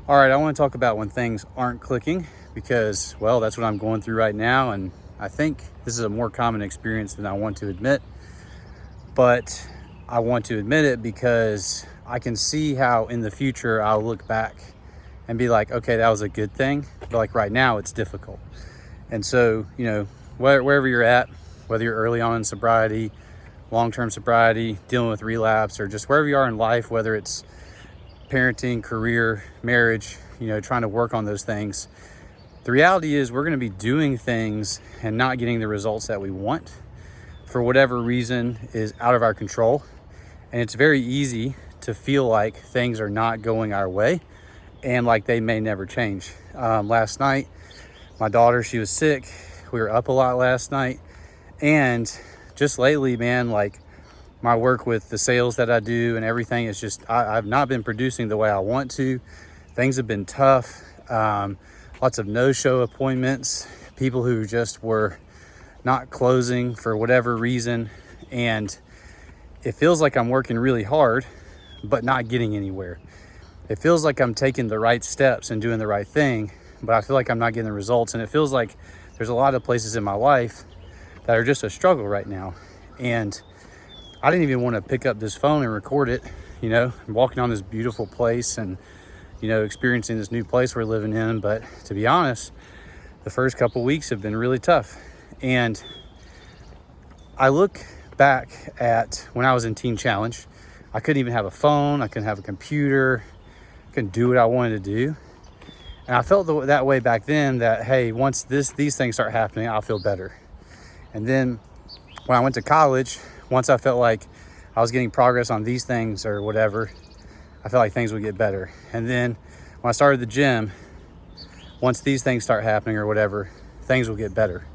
All right, I want to talk about when things aren't clicking because, well, that's what I'm going through right now. And I think this is a more common experience than I want to admit. But I want to admit it because I can see how in the future I'll look back and be like, okay, that was a good thing. But like right now, it's difficult. And so, wherever you're at, whether you're early on in sobriety, long-term sobriety, dealing with relapse, or just wherever you are in life, whether it's parenting, career, marriage, trying to work on those things. The reality is we're going to be doing things and not getting the results that we want for whatever reason is out of our control. And it's very easy to feel like things are not going our way and like they may never change. Last night, my daughter, she was sick. We were up a lot last night. And just lately, man, like my work with the sales that I do and everything is just, I've not been producing the way I want to. Things have been tough. Lots of no-show appointments, people who just were not closing for whatever reason. And it feels like I'm working really hard, but not getting anywhere. It feels like I'm taking the right steps and doing the right thing, but I feel like I'm not getting the results. And it feels like there's a lot of places in my life that are just a struggle right now. And I didn't even want to pick up this phone and record it. I'm walking on this beautiful place and, experiencing this new place we're living in. But to be honest, the first couple weeks have been really tough. And I look back at when I was in Teen Challenge, I couldn't even have a phone. I couldn't have a computer. I couldn't do what I wanted to do. And I felt that way back then that, hey, once these things start happening, I'll feel better. And then when I went to college, once I felt like I was getting progress on these things or whatever, I felt like things would get better. And then when I started the gym, once these things start happening or whatever, things will get better.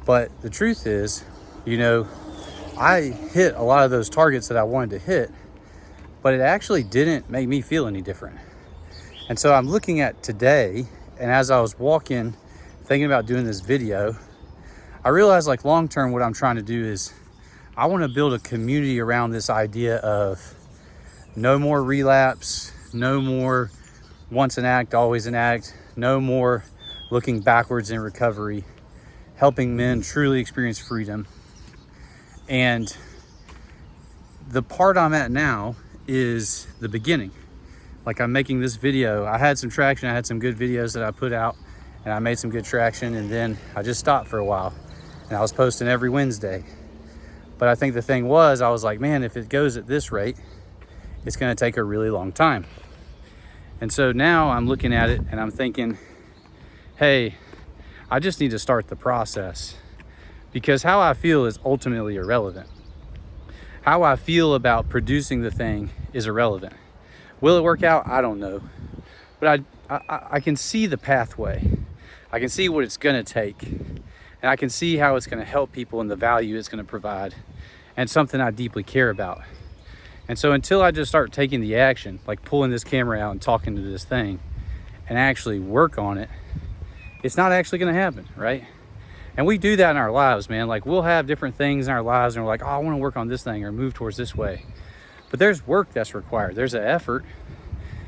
But the truth is, I hit a lot of those targets that I wanted to hit, but it actually didn't make me feel any different. And so I'm looking at today, and as I was walking, thinking about doing this video, I realized like long-term what I'm trying to do is I want to build a community around this idea of no more relapse, no more once an act, always an act, no more looking backwards in recovery, helping men truly experience freedom. And the part I'm at now is the beginning. Like I'm making this video. I had some traction. I had some good videos that I put out and I made some good traction, and then I just stopped for a while and I was posting every Wednesday. But I think the thing was, I was like, man, if it goes at this rate, it's going to take a really long time. And so now I'm looking at it and I'm thinking, hey, I just need to start the process, because how I feel is ultimately irrelevant. How I feel about producing the thing is irrelevant. Will it work out? I don't know. But I can see the pathway. I can see what it's going to take. And I can see how it's going to help people and the value it's going to provide, and something I deeply care about. And so until I just start taking the action, like pulling this camera out and talking to this thing and actually work on it, it's not actually going to happen, right? And we do that in our lives, man. Like we'll have different things in our lives and we're like, oh, I want to work on this thing or move towards this way. But there's work that's required. There's an effort.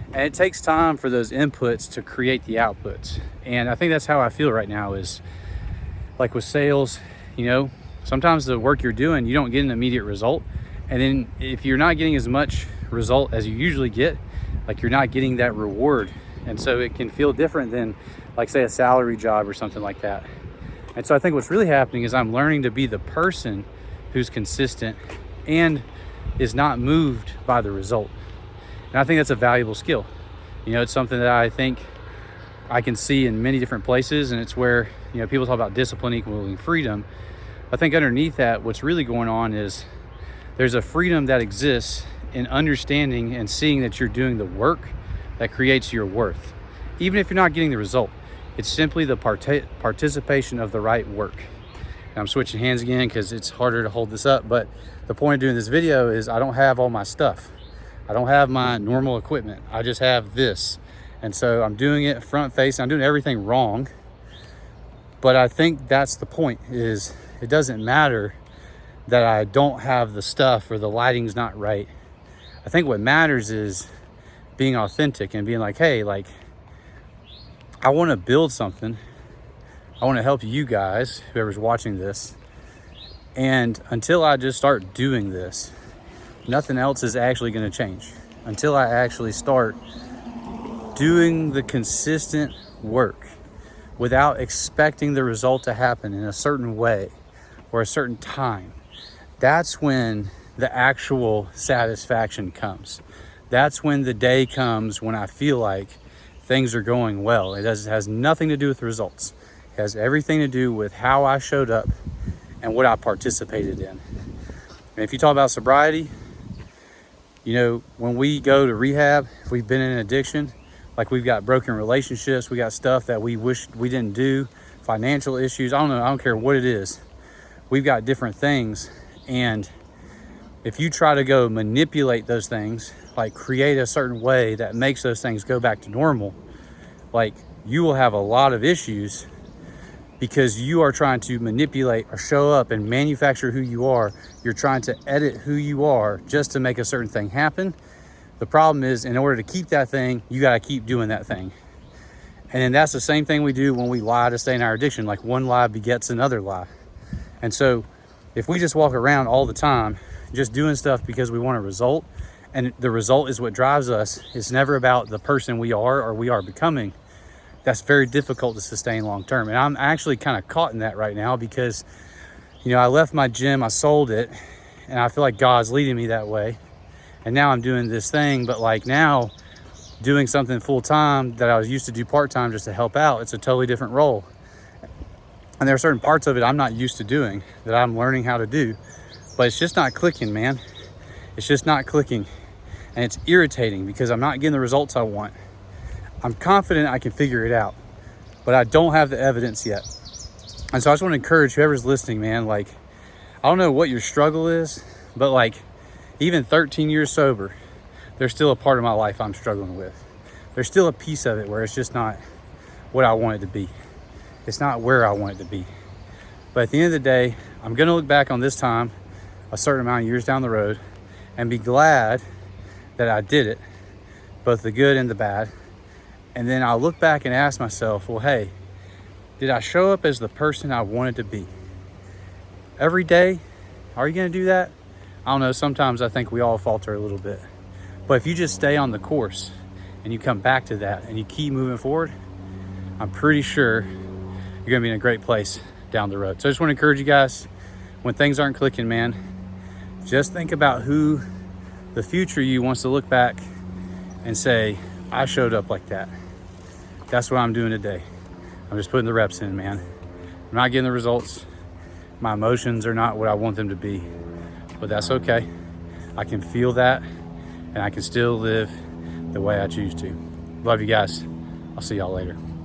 And it takes time for those inputs to create the outputs. And I think that's how I feel right now is like with sales, sometimes the work you're doing, you don't get an immediate result. And then if you're not getting as much result as you usually get, like you're not getting that reward. And so it can feel different than like say a salary job or something like that. And so I think what's really happening is I'm learning to be the person who's consistent and is not moved by the result. And I think that's a valuable skill. It's something that I think I can see in many different places, and it's where, people talk about discipline equaling freedom. I think underneath that, what's really going on is there's a freedom that exists in understanding and seeing that you're doing the work that creates your worth. Even if you're not getting the result, it's simply the participation of the right work. And I'm switching hands again because it's harder to hold this up, but the point of doing this video is I don't have all my stuff. I don't have my normal equipment. I just have this. And so I'm doing it front facing. I'm doing everything wrong. But I think that's the point, is it doesn't matter that I don't have the stuff or the lighting's not right. I think what matters is being authentic and being like, hey, like, I want to build something. I want to help you guys, whoever's watching this. And until I just start doing this, nothing else is actually going to change. Until I actually start doing the consistent work without expecting the result to happen in a certain way or a certain time, that's when the actual satisfaction comes. That's when the day comes when I feel like things are going well. It has nothing to do with the results. It has everything to do with how I showed up and what I participated in. And if you talk about sobriety, you know, when we go to rehab, if we've been in an addiction, like we've got broken relationships, we got stuff that we wish we didn't do, financial issues, I don't care what it is. We've got different things. And if you try to go manipulate those things, like create a certain way that makes those things go back to normal, like you will have a lot of issues because you are trying to manipulate or show up and manufacture who you are. You're trying to edit who you are just to make a certain thing happen. The problem is, in order to keep that thing, you got to keep doing that thing. And then that's the same thing we do when we lie to stay in our addiction. Like one lie begets another lie. And so if we just walk around all the time just doing stuff because we want a result, and the result is what drives us, it's never about the person we are or we are becoming, that's very difficult to sustain long term. And I'm actually kind of caught in that right now because, you know, I left my gym, I sold it, and I feel like God's leading me that way. And now I'm doing this thing, but like now doing something full time that I was used to do part time just to help out, it's a totally different role. And there are certain parts of it I'm not used to doing that I'm learning how to do, but it's just not clicking, man. It's just not clicking. And it's irritating because I'm not getting the results I want. I'm confident I can figure it out, but I don't have the evidence yet. And so I just want to encourage whoever's listening, man, like, I don't know what your struggle is, but like, even 13 years sober, there's still a part of my life I'm struggling with. There's still a piece of it where it's just not what I want it to be. It's not where I want it to be. But at the end of the day, I'm going to look back on this time a certain amount of years down the road and be glad that I did it, both the good and the bad. And then I'll look back and ask myself, well, hey, did I show up as the person I wanted to be? Every day, are you going to do that? I don't know. Sometimes I think we all falter a little bit. But if you just stay on the course and you come back to that and you keep moving forward, I'm pretty sure you're going to be in a great place down the road. So I just want to encourage you guys, when things aren't clicking, man, just think about who the future you wants to look back and say, I showed up like that. That's what I'm doing today. I'm just putting the reps in, man. I'm not getting the results. My emotions are not what I want them to be, but that's okay. I can feel that and I can still live the way I choose to. Love you guys. I'll see y'all later.